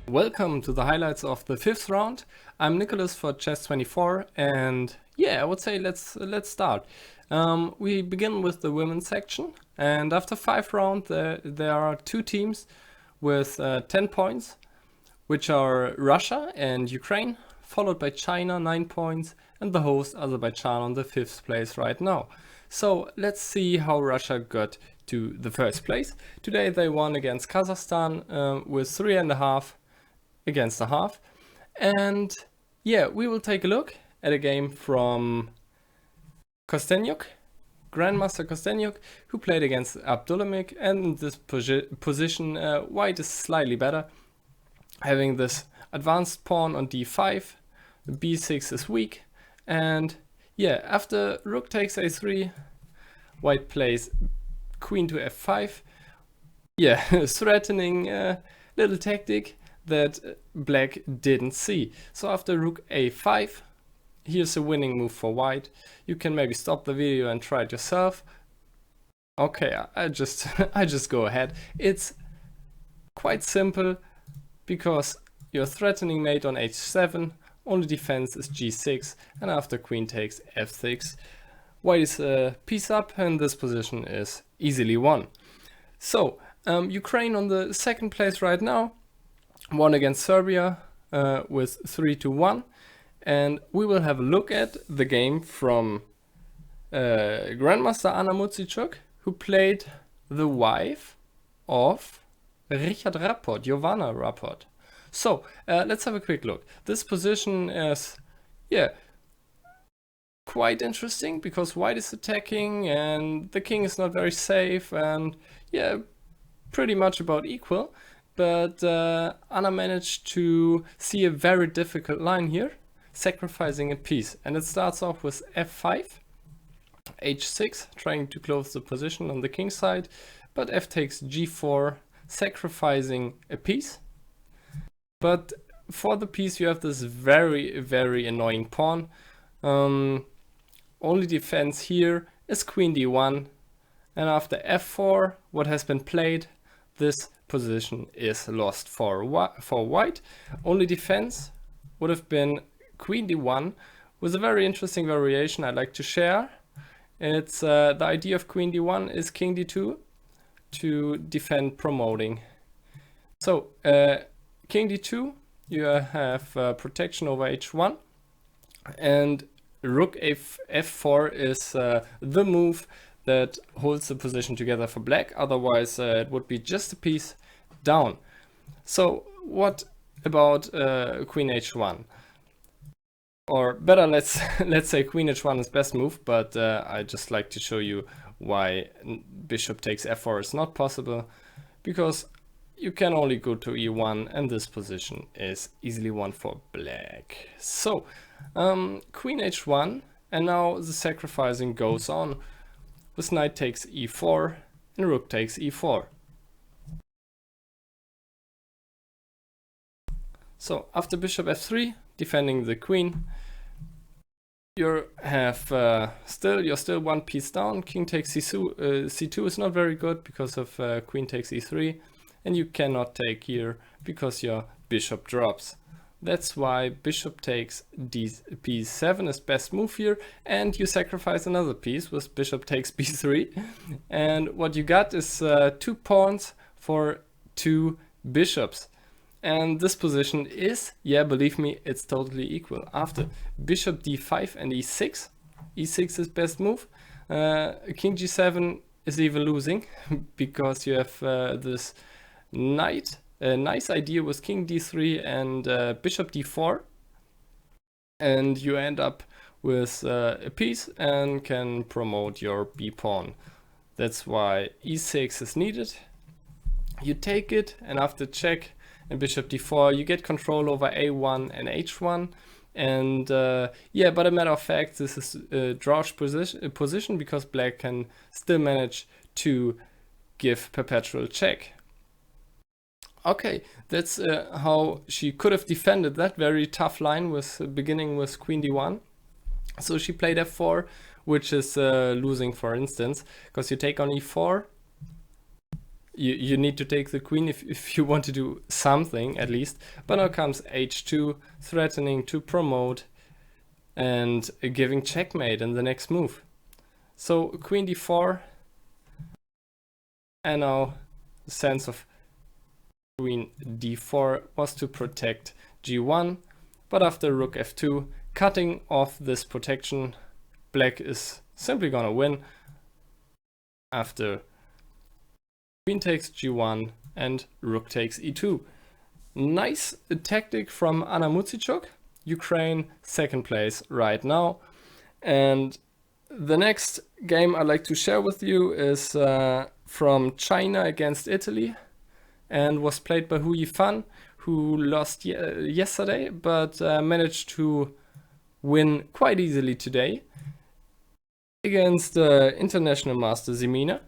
Welcome to the highlights of the 5th round. I'm Nicholas for Chess24 and I would say let's start. We begin with the women's section, and after 5 rounds there are 2 teams with 10 points, which are Russia and Ukraine, followed by China 9 points and the host Azerbaijan on the 5th place right now. So let's see how Russia got to the 1st place. Today they won against Kazakhstan with 3.5 against a half, and we will take a look at a game from Kostenyuk, Grandmaster Kostenyuk, who played against Abdulhamid, and in this position white is slightly better, having this advanced pawn on d5, b6 is weak, and after rook takes a3, white plays queen to f5, threatening little tactic that black didn't see. So after rook a5, here's a winning move for white. You can maybe stop the video and try it yourself. Okay, I just go ahead. It's quite simple because you're threatening mate on h7, only defense is g6, and after queen takes f6, white is a piece up, and this position is easily won. So Ukraine on the 2nd place right now, won against Serbia with 3-1, and we will have a look at the game from Grandmaster Anna Muzichuk, who played the wife of Richard Rapport, Giovanna Rapport. So let's have a quick look. This position is quite interesting because white is attacking and the king is not very safe, and pretty much about equal. But Anna managed to see a very difficult line here, sacrificing a piece. And it starts off with f5, h6, trying to close the position on the king side, but f takes g4, sacrificing a piece. But for the piece you have this very, very annoying pawn. Only defense here is queen d1, and after f4, what has been played, this position is lost for white. Only defense would have been queen d1 with a very interesting variation I'd like to share. It's the idea of queen d1 is king d2 to defend promoting. So king d2, you have protection over h1, and rook f4 is the move that holds the position together for black. Otherwise it would be just a piece down. So what about queen h1? Or better, let's say queen h1 is best move, but I just like to show you why bishop takes f4 is not possible, because you can only go to e1, and this position is easily won for black. So queen h1, and now the sacrificing goes on with knight takes e4 and rook takes e4. So after bishop f3, defending the queen, you're still one piece down. King takes c2 is not very good because of queen takes e3, and you cannot take here because your bishop drops. That's why bishop takes b7 is best move here, and you sacrifice another piece with bishop takes b3. And what you got is 2 pawns for 2 bishops. And this position is, believe me, it's totally equal. After bishop d5 and e6, e6 is best move. King g7 is even losing because you have this knight. A nice idea was king d3 and bishop d4, and you end up with a piece and can promote your b pawn. That's why e6 is needed. You take it, and after check and bishop d4, you get control over a1 and h1. And but a matter of fact, this is a drawish position because black can still manage to give perpetual check. Okay, that's how she could have defended that very tough line with beginning with queen d1. So she played f4, which is losing, for instance, because you take on e4, you need to take the queen if you want to do something at least. But now comes h2, threatening to promote and giving checkmate in the next move. So queen d4, and now the sense of queen d4 was to protect g1, but after rook f2, cutting off this protection, black is simply gonna win after queen takes g1 and rook takes e2. Nice tactic from Anna Muzichuk, Ukraine, second place right now. And the next game I'd like to share with you is from China against Italy, and was played by Hu Yifan, who lost yesterday, but managed to win quite easily today against international master Zemina.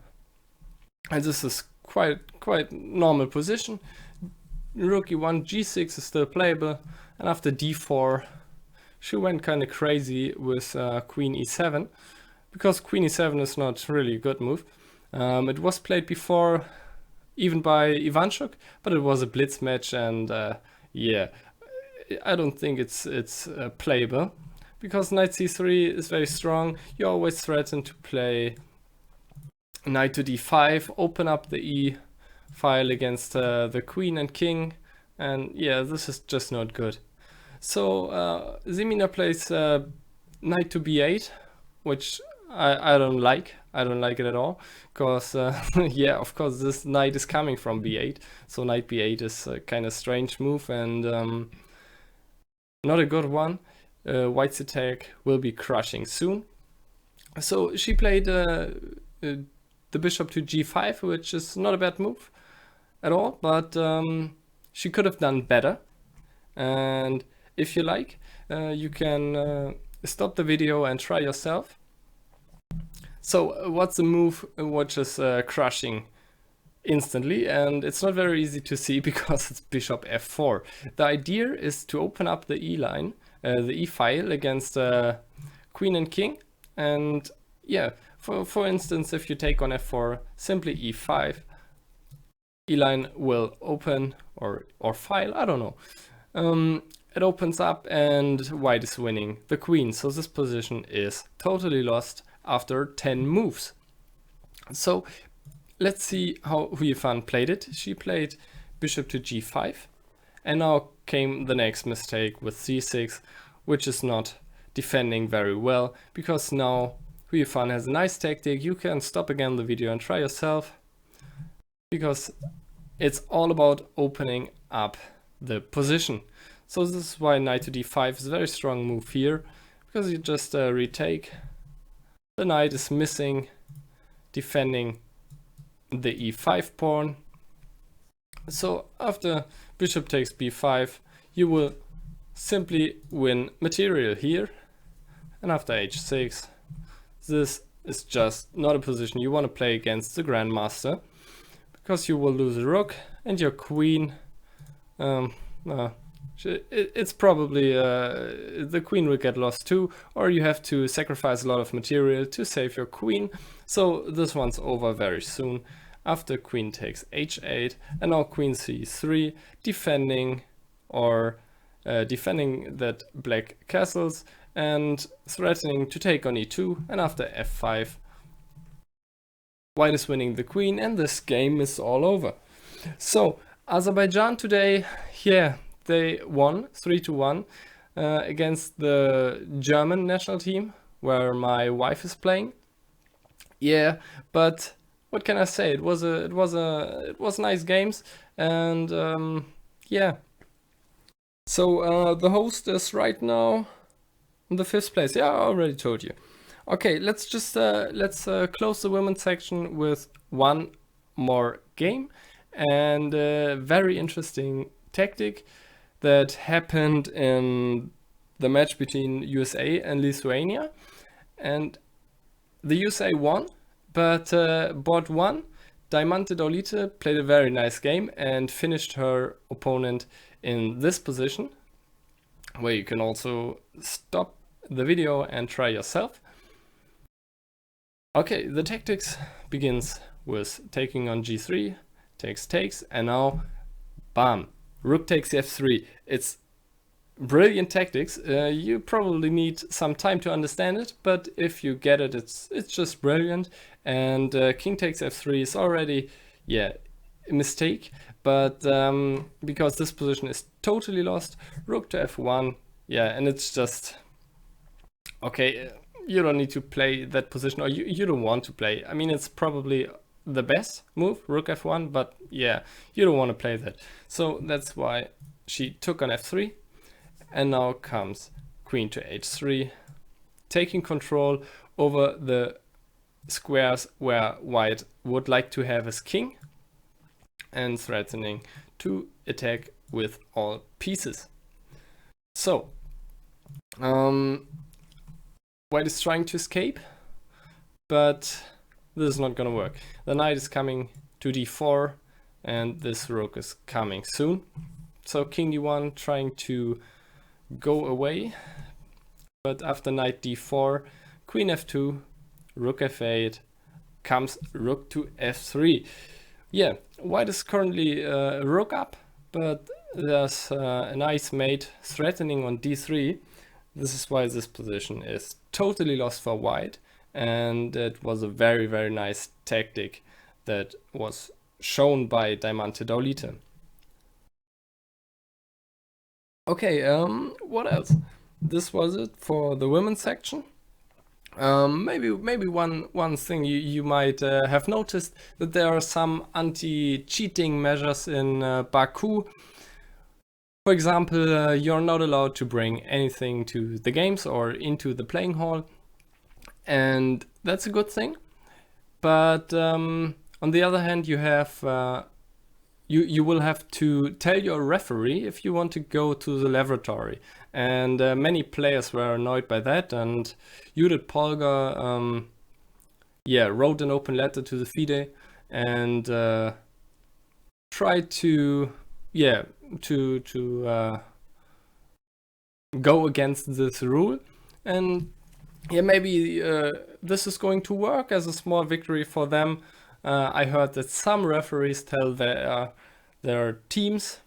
And this is quite normal position. Rook e1, g6 is still playable, and after d4 she went kind of crazy with queen e7, because queen e7 is not really a good move. It was played before even by Ivanchuk, but it was a blitz match, and yeah, I don't think it's playable, because knight c3 is very strong. You always threaten to play knight to d5, open up the e file against the queen and king, and yeah, this is just not good. So Zemina plays knight to b8, which I don't like. I don't like it at all, because yeah, of course this knight is coming from b8, so knight b8 is a kind of strange move, and not a good one. White's attack will be crushing soon. So she played the bishop to g5, which is not a bad move at all, but she could have done better. And if you like, you can stop the video and try yourself. So what's the move which is crushing instantly? And it's not very easy to see because it's bishop f4. The idea is to open up the e line, the e file against queen and king, and yeah, for instance, if you take on f4, simply e5, e line will open, or file, I don't know. It opens up and white is winning the queen, so this position is totally lost after 10 moves. So let's see how Hu Yifan played it. She played bishop to g5, and now came the next mistake with c6, which is not defending very well, because now Hu Yifan has a nice tactic. You can stop again the video and try yourself, because it's all about opening up the position. So this is why knight to d5 is a very strong move here, because you just retake. The knight is missing, defending the e5 pawn. So after bishop takes b5, you will simply win material here. And after h6, this is just not a position you want to play against the grandmaster, because you will lose a rook and your queen. It's probably the queen will get lost too, or you have to sacrifice a lot of material to save your queen. So this one's over very soon. After queen takes h8, and now queen c3, defending that black castles and threatening to take on e2, and after f5, white is winning the queen, and this game is all over. So Azerbaijan today, yeah, they won 3-1 against the German national team, where my wife is playing. Yeah, but what can I say? It was nice games, and yeah. So the host is right now in the 5th place. Yeah, I already told you. Okay, let's just close the women's section with one more game, and a very interesting tactic that happened in the match between USA and Lithuania. And the USA won, but board 1, Diamante Daulite played a very nice game and finished her opponent in this position, where you can also stop the video and try yourself. Okay, the tactics begins with taking on g3, takes, and now, bam, rook takes f3. It's brilliant tactics. You probably need some time to understand it, but if you get it, it's just brilliant. And king takes f3 is already, yeah, a mistake, but because this position is totally lost, rook to f1, yeah, and it's just, okay, you don't need to play that position, or you don't want to play. I mean, it's probably the best move, rook f1, but yeah, you don't want to play that. So that's why she took on f3, and now comes queen to h3, taking control over the squares where white would like to have his king, and threatening to attack with all pieces. So, white is trying to escape, but this is not gonna work. The knight is coming to d4, and this rook is coming soon. So king d1 trying to go away, but after knight d4, queen f2, rook f8, comes rook to f3. Yeah, white is currently rook up, but there's a nice mate threatening on d3. This is why this position is totally lost for white, and it was a very, very nice tactic that was shown by Diamante Daulite. Okay, what else? This was it for the women's section. Maybe one thing you might have noticed, that there are some anti-cheating measures in Baku. For example, you're not allowed to bring anything to the games or into the playing hall, and that's a good thing. But on the other hand, you have you will have to tell your referee if you want to go to the lavatory. And many players were annoyed by that, and Judith Polgar wrote an open letter to the FIDE and tried to go against this rule. And yeah, maybe this is going to work as a small victory for them. I heard that some referees tell their teams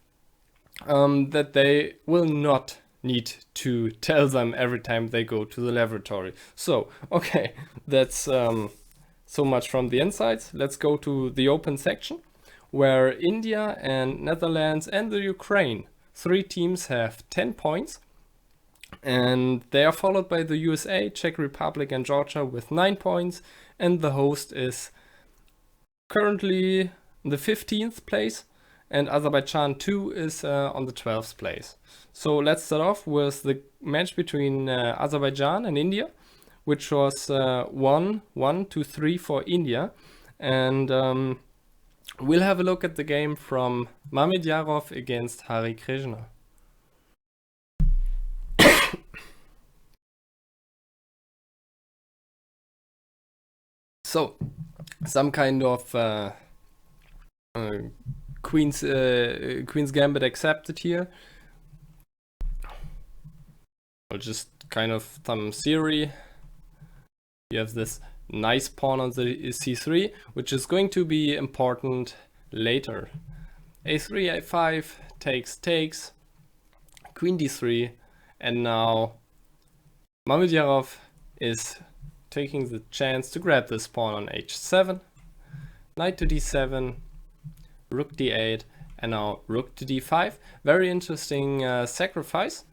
that they will not need to tell them every time they go to the lavatory. So, okay, that's so much from the insides. Let's go to the open section, where India and Netherlands and the Ukraine, 3 teams have 10 points. And they are followed by the USA, Czech Republic and Georgia with 9 points. And the host is currently the 15th place, and Azerbaijan 2 is on the 12th place. So let's start off with the match between Azerbaijan and India, which was 1-1-2-3 for India. And we'll have a look at the game from Mamedyarov against Hari Krishna. So, some kind of Queen's Gambit accepted here. Or just kind of some theory. You have this nice pawn on the c3, which is going to be important later. a3, a5, takes, queen d3, and now Mamedyarov is taking the chance to grab this pawn on h7, knight to d7, rook d8, and now rook to d5. Very interesting sacrifice.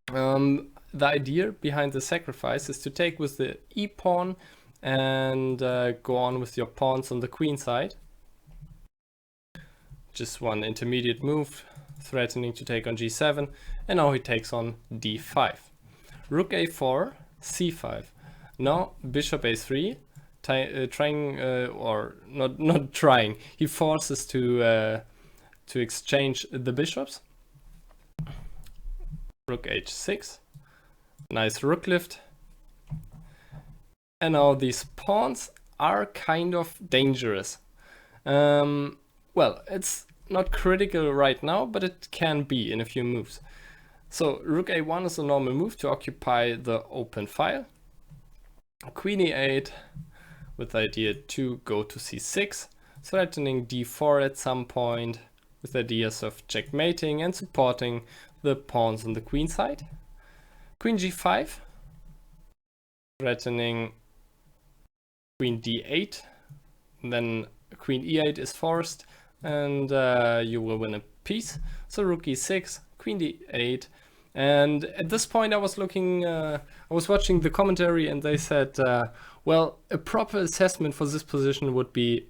The idea behind the sacrifice is to take with the e-pawn and go on with your pawns on the queen side. Just one intermediate move, threatening to take on g7, and now he takes on d5. Rook a4, c5. Now bishop a3, trying or not trying. He forces to exchange the bishops. Rook h6, nice rook lift. And now these pawns are kind of dangerous. Well, it's not critical right now, but it can be in a few moves. So rook a1 is a normal move to occupy the open file. Queen e8 with the idea to go to c6. threatening d4 at some point with ideas of checkmating and supporting the pawns on the queen side. Queen g5, threatening queen d8, then queen e8 is forced, and you will win a piece. So rook e6, queen d8, and at this point I was looking, I was watching the commentary, and they said, well, a proper assessment for this position would be,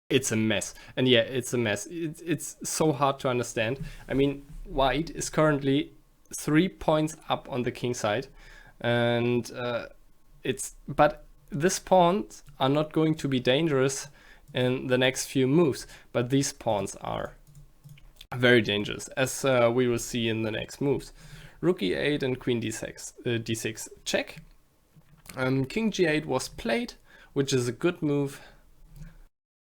it's a mess. And yeah, it's a mess. It's so hard to understand. I mean, white is currently 3 points up on the king side, and but these pawns are not going to be dangerous in the next few moves, but these pawns are very dangerous, as we will see in the next moves. Rook e8 and queen d6 check. King g8 was played, which is a good move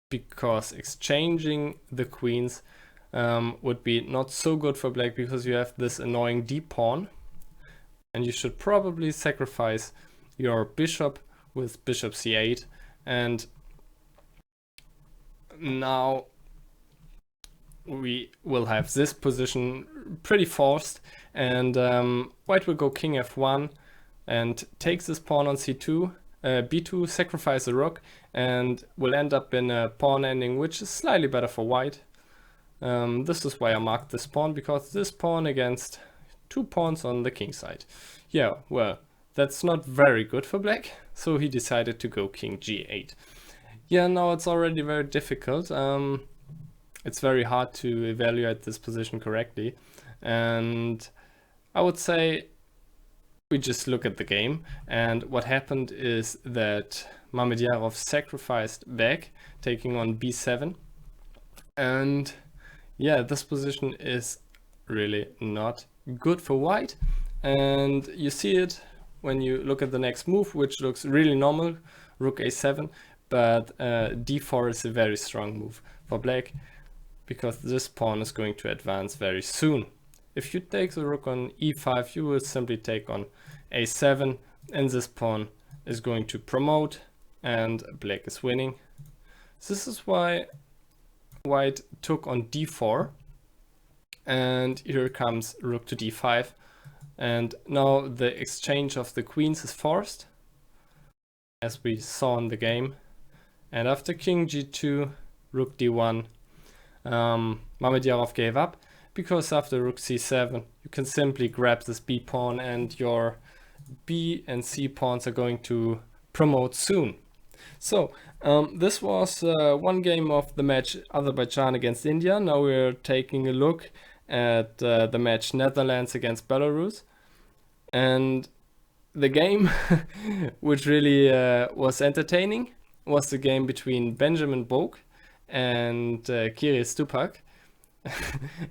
because exchanging the queens would be not so good for black, because you have this annoying d pawn, and you should probably sacrifice your bishop with bishop c8. And now we will have this position pretty forced, and white will go king f1 and takes this pawn on c2, b2, sacrifice a rook, and will end up in a pawn ending which is slightly better for white. This is why I marked this pawn, because this pawn against 2 pawns on the king side. Yeah, well, that's not very good for black, so he decided to go king g8. Yeah, now it's already very difficult. It's very hard to evaluate this position correctly, and I would say we just look at the game, and what happened is that Mamedyarov sacrificed back, taking on b7, and yeah, this position is really not good for white, and you see it when you look at the next move, which looks really normal, rook a7, but d4 is a very strong move for black, because this pawn is going to advance very soon. If you take the rook on e5, you will simply take on a7, and this pawn is going to promote, and black is winning. This is why white took on d4, and here comes rook to d5, and now the exchange of the queens is forced, as we saw in the game. And after king g2, rook d1, Mamedyarov gave up, because after rook c7 you can simply grab this b pawn, and your b and c pawns are going to promote soon. So this was one game of the match Azerbaijan against India. Now we're taking a look at the match Netherlands against Belarus, and the game which really was entertaining was the game between Benjamin Bog and Kirill Stupak.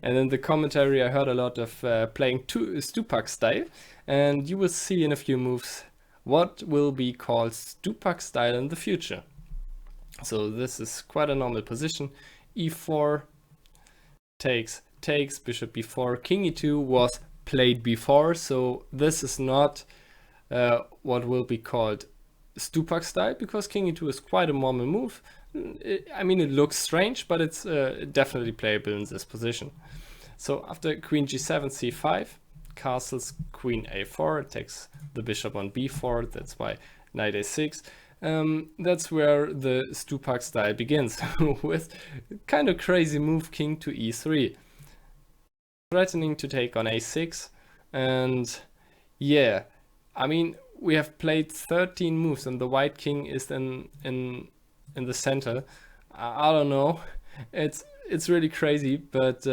And in the commentary I heard a lot of playing Stupak style, and you will see in a few moves what will be called Stupak style in the future. So this is quite a normal position. e4 takes, bishop b4, king e2 was played before, so this is not what will be called Stupak style, because king e2 is quite a normal move. I mean, it looks strange, but it's definitely playable in this position. So after queen g7, c5, castles queen a4, takes the bishop on b4, that's why knight a6. That's where the Stupak style begins, with kind of crazy move king to e3, threatening to take on a6. And yeah, I mean, we have played 13 moves, and the white king is in the center. I don't know, it's really crazy, but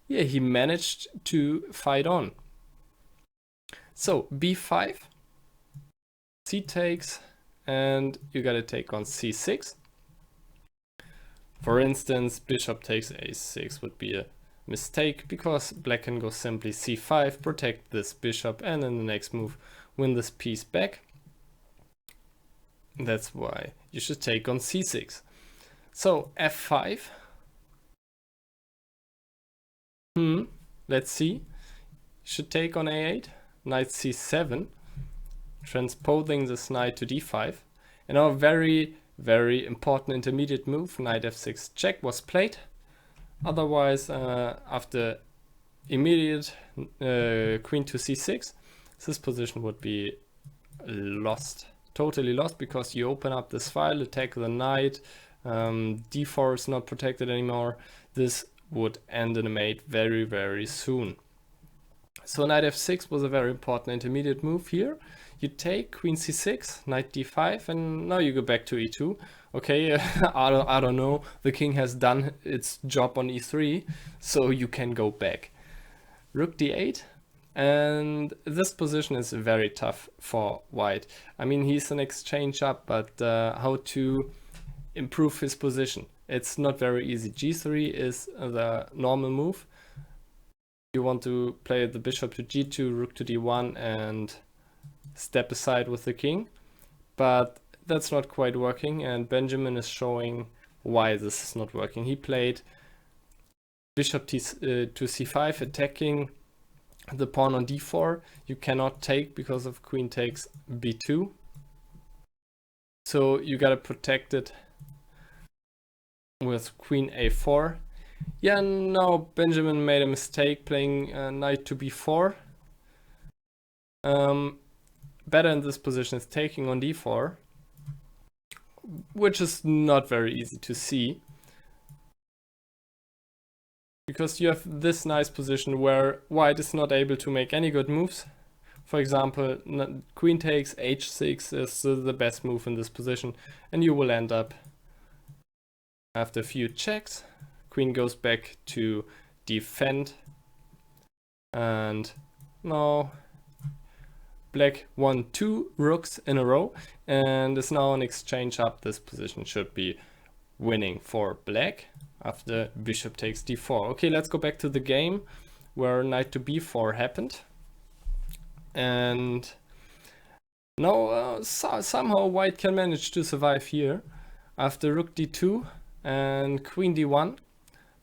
yeah, he managed to fight on. So b5, c takes, and you gotta take on c6. For instance, bishop takes a6 would be a mistake, because black can go simply c5, protect this bishop, and in the next move win this piece back. That's why you should take on c6. So f5. Let's see. You should take on a8, knight c7, transposing this knight to d5. And now very very important intermediate move. Knight f6 check was played. Otherwise, after immediate queen to c6, this position would be lost, totally lost, because you open up this file, attack the knight, d4 is not protected anymore. This would end in a mate very, very soon. So knight f6 was a very important intermediate move here. You take queen c6, knight d5, and now you go back to e2. Okay, I don't know, the king has done its job on e3, so you can go back. Rook d8, and this position is very tough for white. I mean, he's an exchange up, but how to improve his position? It's not very easy. g3 is the normal move. You want to play the bishop to g2, rook to d1, and step aside with the king, but that's not quite working, and Benjamin is showing why this is not working. He played bishop to c5, attacking the pawn on d4. You cannot take because of queen takes b2, so you gotta protect it with queen a4. Yeah, now Benjamin made a mistake playing knight to b4. Better in this position is taking on d4, which is not very easy to see, because you have this nice position where white is not able to make any good moves. For example, queen takes h6 is the best move in this position, and you will end up, after a few checks, queen goes back to defend, and now black won 2 rooks in a row and is now an exchange up. This position should be winning for black after bishop takes d4. Okay, let's go back to the game where knight to b4 happened. And now somehow white can manage to survive here. After rook d2 and queen d1,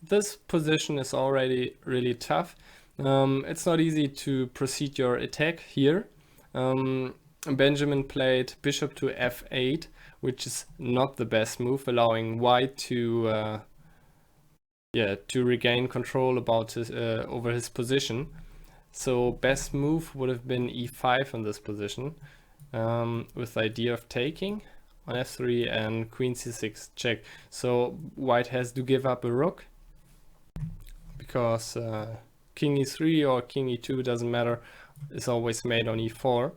this position is already really tough. It's not easy to proceed your attack here. Benjamin played bishop to f8, which is not the best move, allowing white to regain control about his over his position. So best move would have been e5 in this position, with the idea of taking on f3 and queen c6 check. So white has to give up a rook, because king e3 or king e2, doesn't matter, is always made on e4.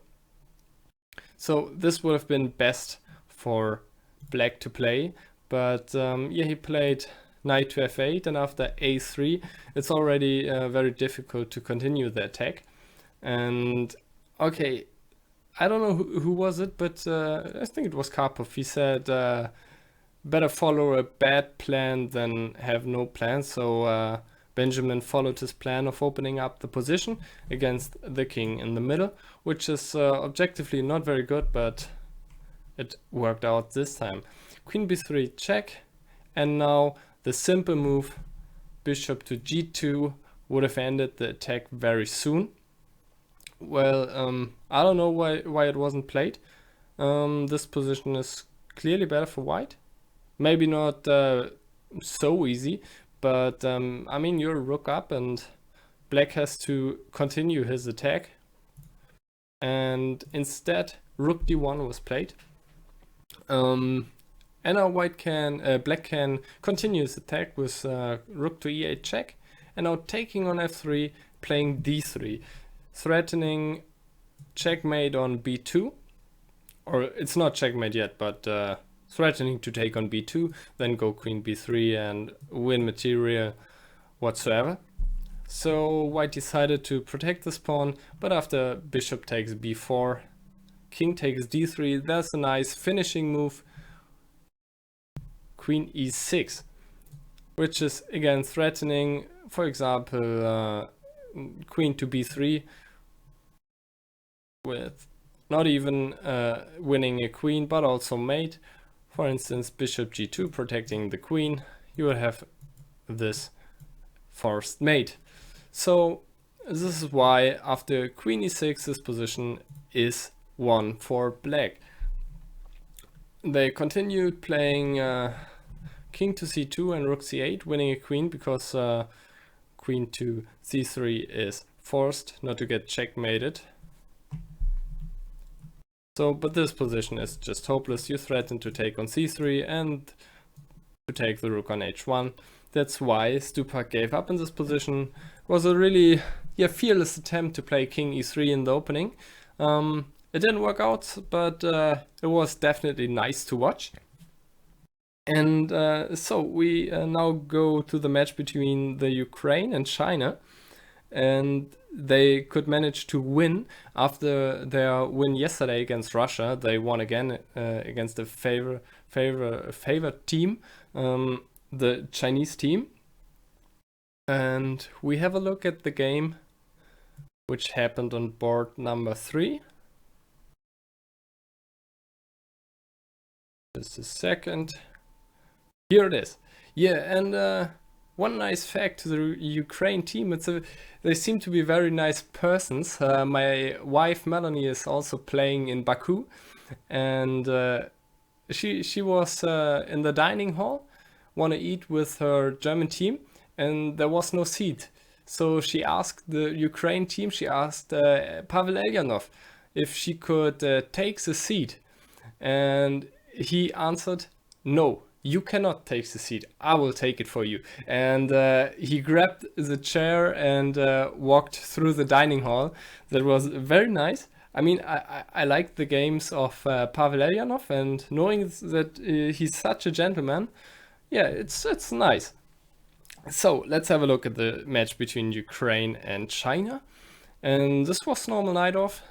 So this would have been best for black to play, but yeah, he played knight to f8, and after a3 it's already very difficult to continue the attack. And okay, I don't know who was it, but I think it was Karpov. He said better follow a bad plan than have no plan. So Benjamin followed his plan of opening up the position against the king in the middle, which is objectively not very good, but it worked out this time. Queen b3 check, and now the simple move bishop to g2 would have ended the attack very soon. Well, I don't know why it wasn't played. This position is clearly better for white. Maybe not so easy, but I mean, you're rook up and black has to continue his attack. And instead, rook d1 was played. And now black can continue his attack with rook to e8 check, and now taking on f3, playing d3, threatening checkmate on b2, or it's not checkmate yet, but threatening to take on b2, then go queen b3 and win material whatsoever. So white decided to protect this pawn, but after bishop takes b4, king takes d3, there's a nice finishing move, queen e6, which is again threatening, for example, queen to b3, with not even winning a queen, but also mate. For instance, bishop g2 protecting the queen, you would have this forced mate. So this is why after queen e6, this position is won for black. they continued playing king to c2 and rook c8, winning a queen because queen to c3 is forced not to get checkmated. So, but this position is just hopeless. You threaten to take on c3 and to take the rook on h1. That's why Stupak gave up in this position. It was a really fearless attempt to play king e3 in the opening. It didn't work out, but it was definitely nice to watch. And so we now go to the match between the Ukraine and China. And they could manage to win after their win yesterday against Russia. They won again against a favored team, the Chinese team. And we have a look at the game which happened on board number 3. Just a second. Here it is. Yeah, and one nice fact to the Ukraine team, they seem to be very nice persons. My wife Melanie is also playing in Baku, and she was in the dining hall, want to eat with her German team, and there was no seat. So she asked the Ukraine team, she asked Pavel Elyanov if she could take the seat, and he answered, "No. You cannot take the seat. I will take it for you." And he grabbed the chair and walked through the dining hall. That was very nice. I mean, I like the games of Pavel Elyanov, and knowing that he's such a gentleman, yeah, it's nice. So let's have a look at the match between Ukraine and China. And this was normal knight off.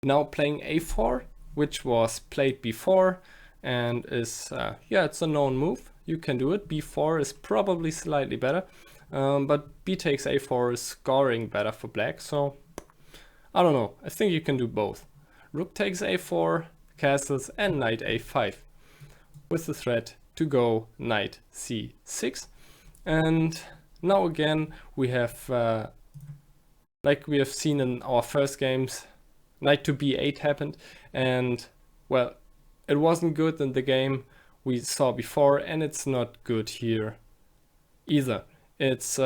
Now playing a4, which was played before. And is, it's a known move. You can do it. b4 is probably slightly better. But b takes a4 is scoring better for black. So, I don't know. I think you can do both. Rook takes a4, castles, and knight a5. With the threat to go knight c6. And now again, we have, like we have seen in our first games, knight to b8 happened. And, well, it wasn't good in the game we saw before, and it's not good here either. It's,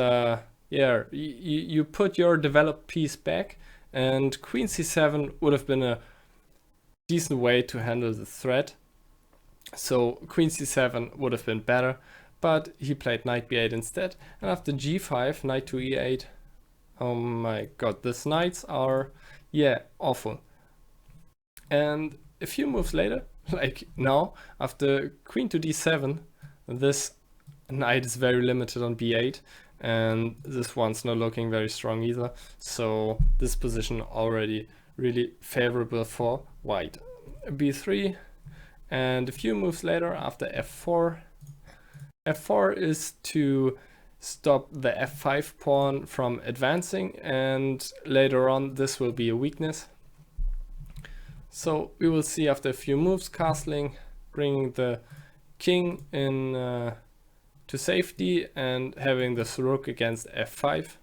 you put your developed piece back, and queen c7 would have been a decent way to handle the threat. So queen c7 would have been better, but he played knight b8 instead. And after g5, knight to e8, oh my god, these knights are, awful. And a few moves later, like now, after queen to d7, this knight is very limited on b8, and this one's not looking very strong either. So this position already really favorable for white. b3, and a few moves later, after f4. f4 is to stop the f5 pawn from advancing, and later on this will be a weakness. So we will see after a few moves, castling, bringing the king in to safety and having this rook against f5.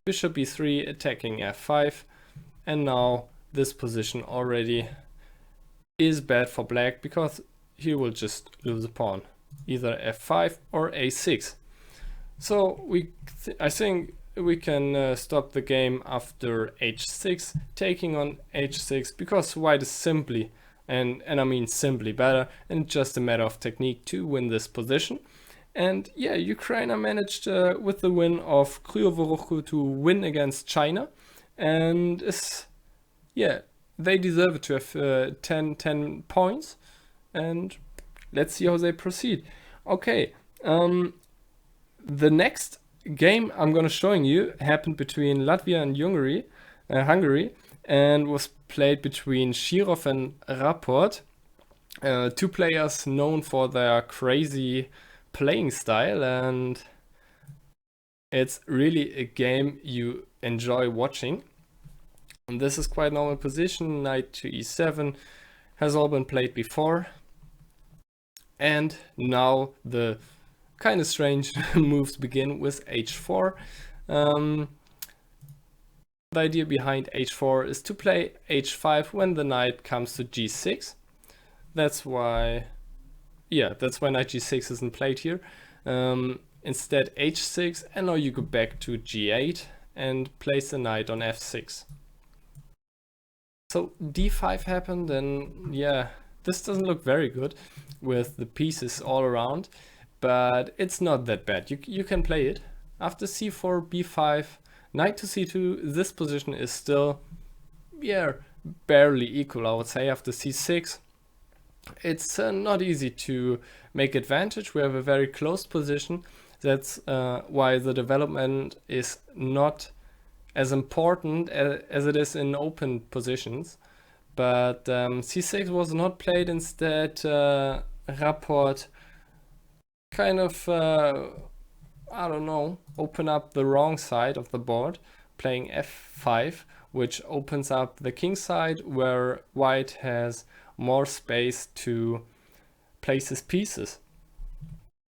Bishop e3 attacking f5. And now this position already is bad for black because he will just lose a pawn. Either f5 or a6. So I think we can stop the game after h6, taking on h6, because white is simply, and I mean simply better, and just a matter of technique to win this position. And yeah, Ukraine managed with the win of Kryovoruchu to win against China, and they deserve to have 10 points, and let's see how they proceed. Okay, the next game I'm gonna showing you happened between Latvia and Hungary, and was played between Shirov and Rapport, two players known for their crazy playing style, and it's really a game you enjoy watching. And this is quite normal position. Knight to e7 has all been played before, and now the kind of strange moves begin with h4. The idea behind h4 is to play h5 when the knight comes to g6. that's why, that's why knight g6 isn't played here. Instead h6, and now you go back to g8 and place the knight on f6. So d5 happened, and yeah, this doesn't look very good with the pieces all around, but it's not that bad. You can play it. After c4, b5, knight to c2, this position is still, barely equal, I would say. After c6, it's not easy to make advantage. We have a very close position. That's why the development is not as important as it is in open positions. But c6 was not played. Instead, Rapport kind of, I don't know, open up the wrong side of the board, playing f5, which opens up the king side, where white has more space to place his pieces.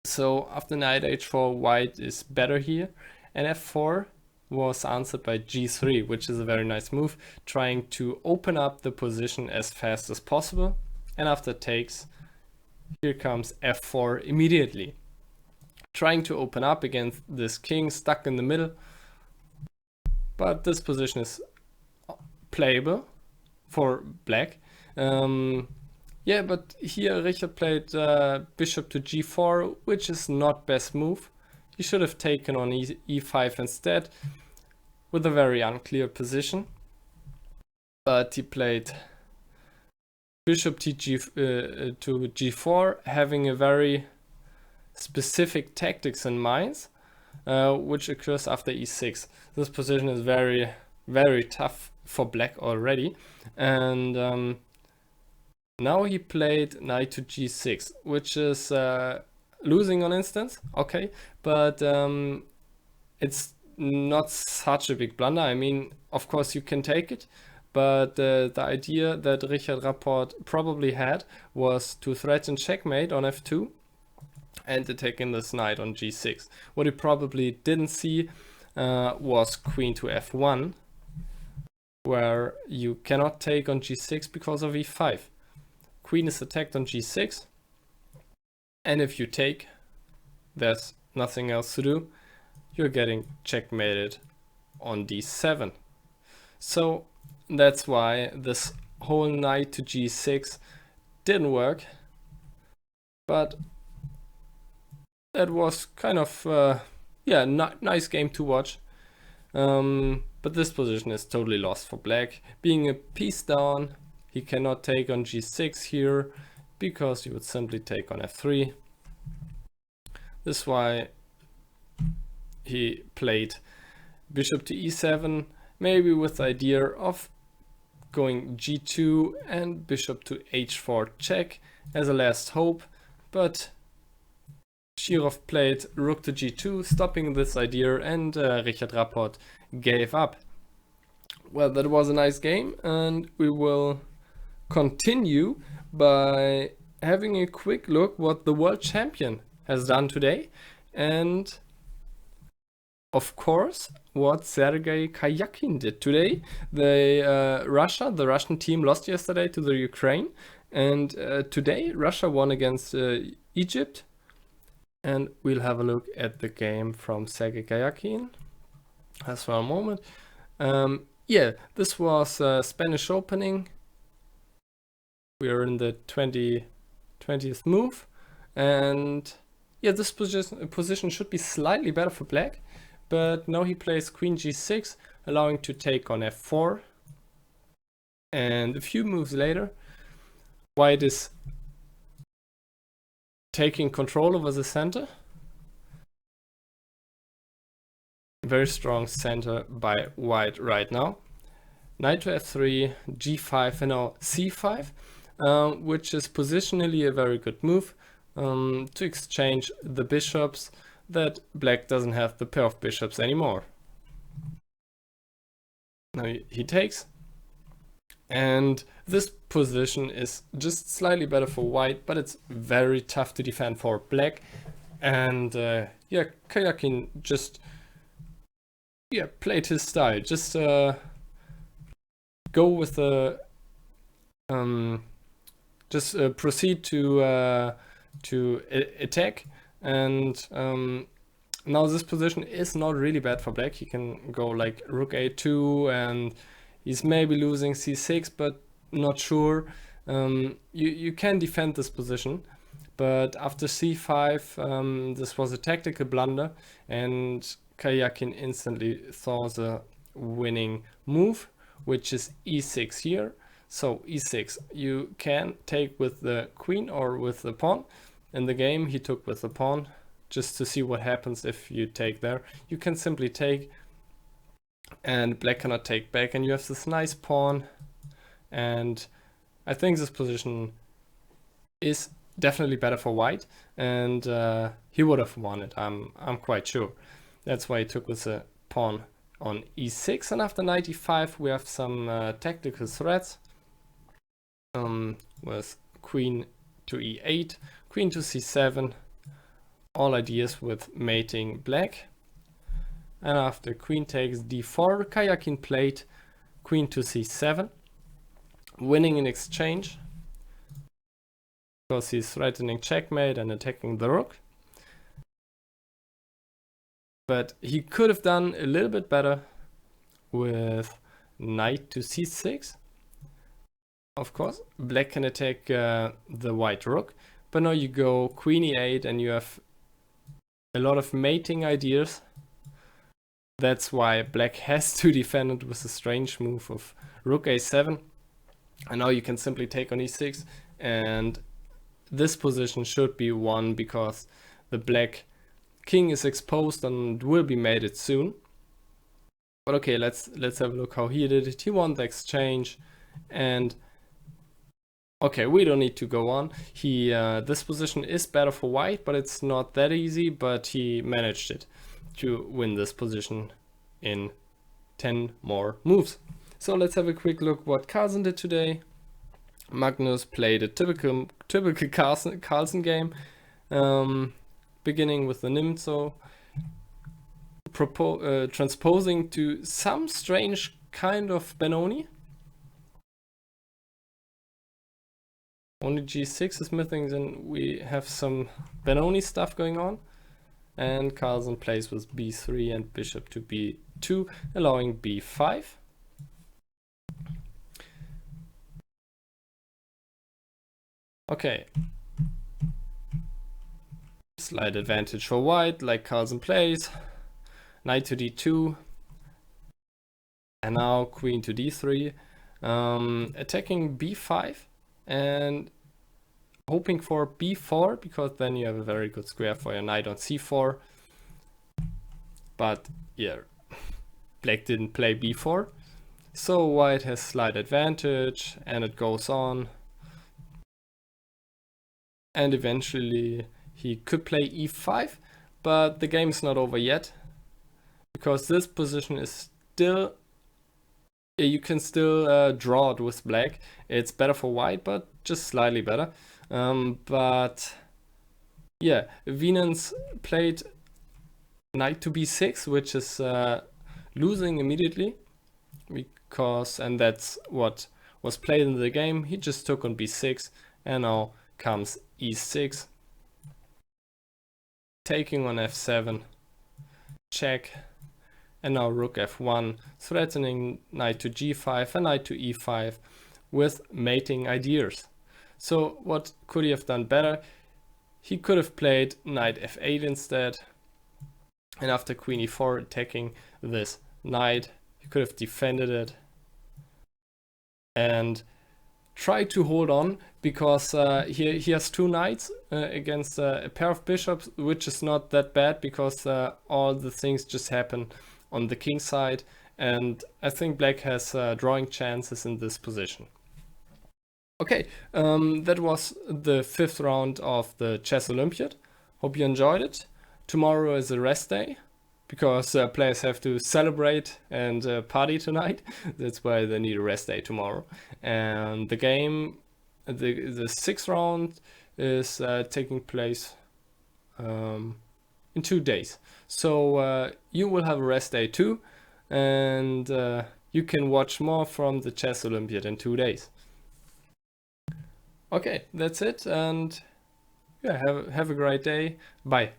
So after knight h4, white is better here, and f4 was answered by g3, which is a very nice move, trying to open up the position as fast as possible. And after takes, here comes f4 immediately, trying to open up against this king stuck in the middle. But this position is playable for black. But here Richard played bishop to g4, which is not best move. He should have taken on e5 instead, with a very unclear position. But he played bishop to g4, having a very specific tactics in mind, which occurs after e6. This position is very, very tough for black already. And now he played knight to g6, which is losing on instance, okay, but it's not such a big blunder. I mean, of course you can take it, but the idea that Richard Rapport probably had was to threaten checkmate on f2 and to take in this knight on g6. What he probably didn't see was queen to f1, where you cannot take on g6 because of e5. Queen is attacked on g6, and if you take, there's nothing else to do. You're getting checkmated on d7. So that's why this whole knight to g6 didn't work. But that was kind of, nice game to watch. But this position is totally lost for black. Being a piece down, he cannot take on g6 here, because he would simply take on f3. This is why he played bishop to e7, maybe with the idea of going g2 and bishop to h4 check as a last hope, but Shirov played rook to g2, stopping this idea, and Richard Rapport gave up. Well, that was a nice game, and we will continue by having a quick look what the world champion has done today, and of course what Sergei Karjakin did today. The Russian team lost yesterday to the Ukraine, and today Russia won against Egypt. And we'll have a look at the game from Sergei Karjakin as for a moment. This was Spanish opening. We are in the 20th move, and this position should be slightly better for black, but now he plays queen g6, allowing to take on f4, and a few moves later white is taking control over the center. Very strong center by white right now. Knight to f3, g5, and now c5. Which is positionally a very good move to exchange the bishops, that black doesn't have the pair of bishops anymore. Now he takes, and this position is just slightly better for white, but it's very tough to defend for black. And Karjakin just played his style, just go with the just proceed to attack. And now this position is not really bad for black. He can go like rook a2, and he's maybe losing c6, but not sure. You can defend this position, but after c5, this was a tactical blunder, and Karjakin instantly saw the winning move, which is e6 here. So e6, you can take with the queen or with the pawn. In the game, he took with the pawn, just to see what happens if you take there. You can simply take, and black cannot take back, and you have this nice pawn. And I think this position is definitely better for white, and he would have won it. I'm quite sure. That's why he took with the pawn on e6, and after knight e5 we have some tactical threats with queen to e8, queen to c7, all ideas with mating black. And after queen takes d4, Karjakin played queen to c7, winning in exchange because he's threatening checkmate and attacking the rook. But he could have done a little bit better with knight to c6. Of course, black can attack the white rook, but now you go queen e8 and you have a lot of mating ideas. That's why black has to defend it with a strange move of rook a7. And now you can simply take on e6, and this position should be won because the black king is exposed and will be mated soon. But okay, let's have a look how he did it. He won the exchange, and okay, we don't need to go on. He this position is better for white, but it's not that easy, but he managed it to win this position in 10 more moves. So let's have a quick look what Carlsen did today. Magnus played a typical Carlsen game, beginning with the Nimzo, transposing to some strange kind of Benoni. Only g6 is missing, then we have some Benoni stuff going on. And Carlsen plays with b3 and bishop to b2, allowing b5. Okay. Slight advantage for white, like Carlsen plays. Knight to d2. And now queen to d3. Attacking b5 and hoping for b4, because then you have a very good square for your knight on c4. But yeah, black didn't play b4. So white has slight advantage, and it goes on. And eventually he could play e5, but the game's not over yet, because this position is still, you can still draw it with black. It's better for white, but just slightly better. But yeah, Venans played knight to b6, which is losing immediately, because, and that's what was played in the game. He just took on b6, and now comes e6, taking on f7, check, and now rook f1, threatening knight to g5 and knight to e5 with mating ideas. So what could he have done better? He could have played knight f8 instead, and after queen e4 attacking this knight, he could have defended it and try to hold on, because he has two knights against a pair of bishops, which is not that bad, because all the things just happen on the king side, and I think black has drawing chances in this position. Okay, that was the 5th round of the Chess Olympiad. Hope you enjoyed it. Tomorrow is a rest day, because players have to celebrate and party tonight. That's why they need a rest day tomorrow. And the game, the 6th round is taking place in 2 days. So you will have a rest day too, and you can watch more from the Chess Olympiad in 2 days. Okay, that's it, and yeah, have a great day. Bye.